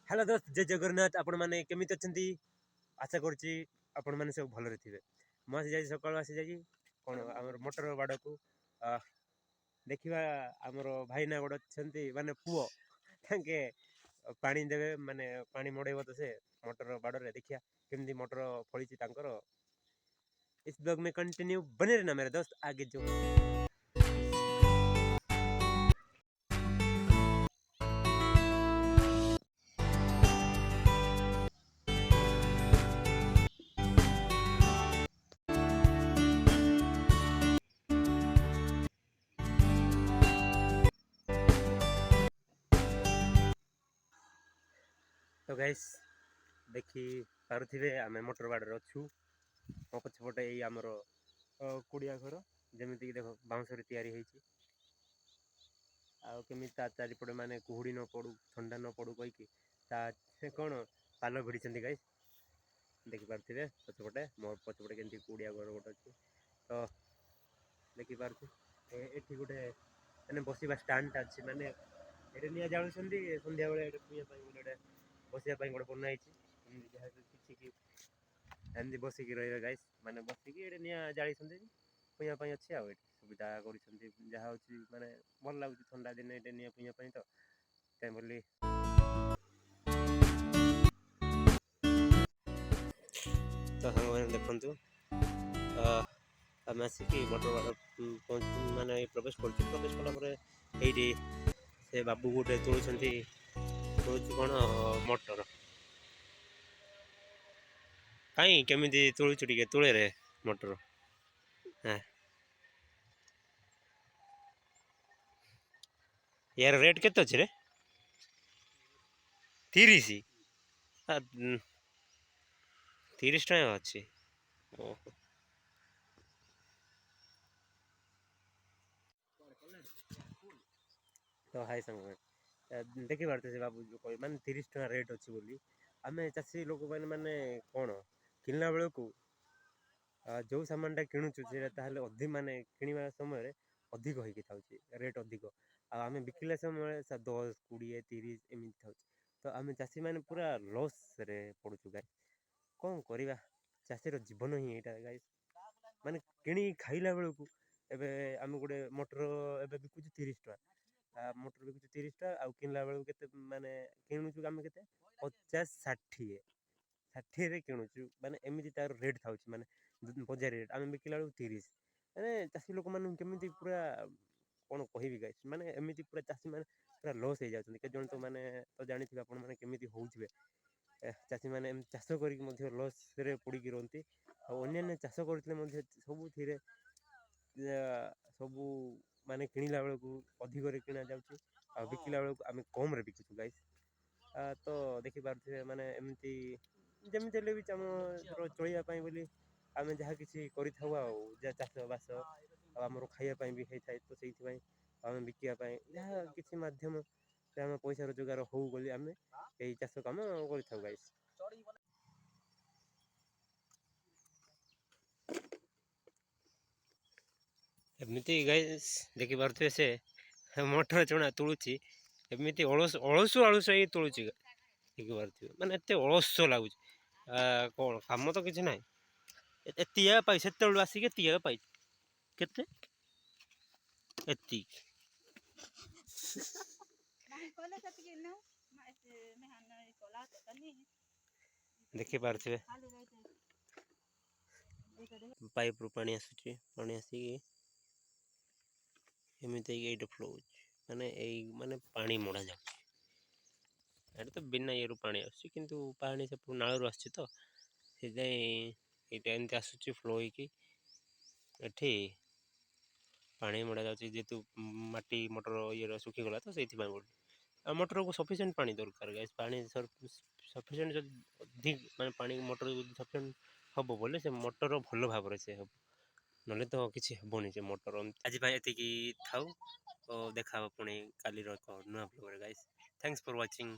Hello दोस्त जय जगन्नाथ आपण मैंने केमी अच्छा आशा करुच्ची आपण मैंने सब भलरे थे मुझे जा सकाल आसी जा कौन आम मोटर बाड़ को देखा आमर भाईना गोटे अच्छा मानने पुओ ताके पानी देवे माने पानी मड़ेब तो से मोटर बाड़े देखिया केमती मोटर फड़ी इस ब्लॉग में कंटिन्यू बने रहना मेरे दोस्त आगे जो तो गाइस देखी पारे आम मोटर बाड़े अच्छू मो पछपटे यही आमर कुड़िया घर जमीक देख बाउंस तैयारी आमी चारिपटे माने कुहुड़ी न पड़ू ठंडा न पड़ू कहीकि कौन पाल भिड़ी गाइस देखिपे पछपटे मो पछपटे के कुड़िया घर गोटे अच्छे तो देखिपे ये गोटे मैंने बसवा स्टाण्डा अच्छी मानने ये निआ जाऊँ सन्ध्या बेले बसवाई गोटे बनाई किसी एमती बसिक रही गाइस माने बसिक निआ जाली पुयापाई अच्छे आ सुविधा कर माने भल लगुच ठंडा दिन ये निआ पुयापाई तो बोली तो सांग मैंने देखु आम आसिक मोटर माने प्रवेश कला ये से बाबू गोटे तुलुच कौन मोटर कहीं केमी तुलुचु टे तुले रे मोटर हाँ यार रेट केते अच्छे रे 30 30 टाइम अच्छी तो हाई संग देखी पार्थे से बाबू जो कह माने 30 टाइम रेट अच्छी बोली आम चाषी लोक मैंने कौन किनला बेलू को जो सामानटा किणुचु अधिक माने किणवा समय अधिक होगी रेट अधिक आम बिकिला समय 10 20 30 एमती था तो आम चाषी मैंने पूरा लॉस रे पड़ुचु गाय कौन करवा चाषीर जीवन ही यहाँ गाय माने कि खाइला बेलू एवं आम गोटे मोटर एवं बिकुचु 30 टाँह मोटर बिकुचु 30 टाँह आउ किनला बेलू के माने किणुचु आम के 50 60 60 किणुचु माने एमती तार रेट था माने बजार रेट आम बिकिला बेलू 30 माने चाषी लोक मान केमी पूरा कौन कह गाइस माने एमती पूरा चाषी मैंने पूरा लॉस हो जाती केत जन तो मैंने तो जानी आपने केमी होवे चाषी मैंने चाष कर लॉस पड़ी रही अन्य चाष करते सबू सबू माने किणला बेलू अधिक किणा जा बिकिला बेलू आम कम बिकुचु गाइस तो देखी पारे माने एमती जमी भी आम चलवाई बोली आम जहाँ किसी चाष बास आमर खावाई भी होता है तो से आम बिकापी जहाँ किसी मध्यम आम पैसा रोजगार हो बोली आम यही चाष कम कर गाइस एमती गाइस देखी पारे से मोटर चुना तुलुची एमती अलसु अलसु ये तुलुची देखी पारे माने एत अलस लगुच कौन कम तो किसी ना एतिया पाई से आसिक एतिया पाई केते एति देखी पारे पाइप रू पानी आसुची पानी आसिक एमती ये फ्लो माने माने पानी मड़ा जा तो बिना ये पानी आसुची किंतु पानी से नालू आसुची तो एमती आसुची फ्लो होती पानी मड़ा जेतु माटी मोटर ये सुखीगला तो से मोटर को सफिसीयंट पानी दरकार गाइस पानी सफिसीयंट अधिक माने पानी मोटर सफिसीयंट हम बोले से मोटर भल भाव से हम ना तो किसी हेनी से मोटर आज ये था तो देखा पुणी काली नुआ blog guys thanks for watching.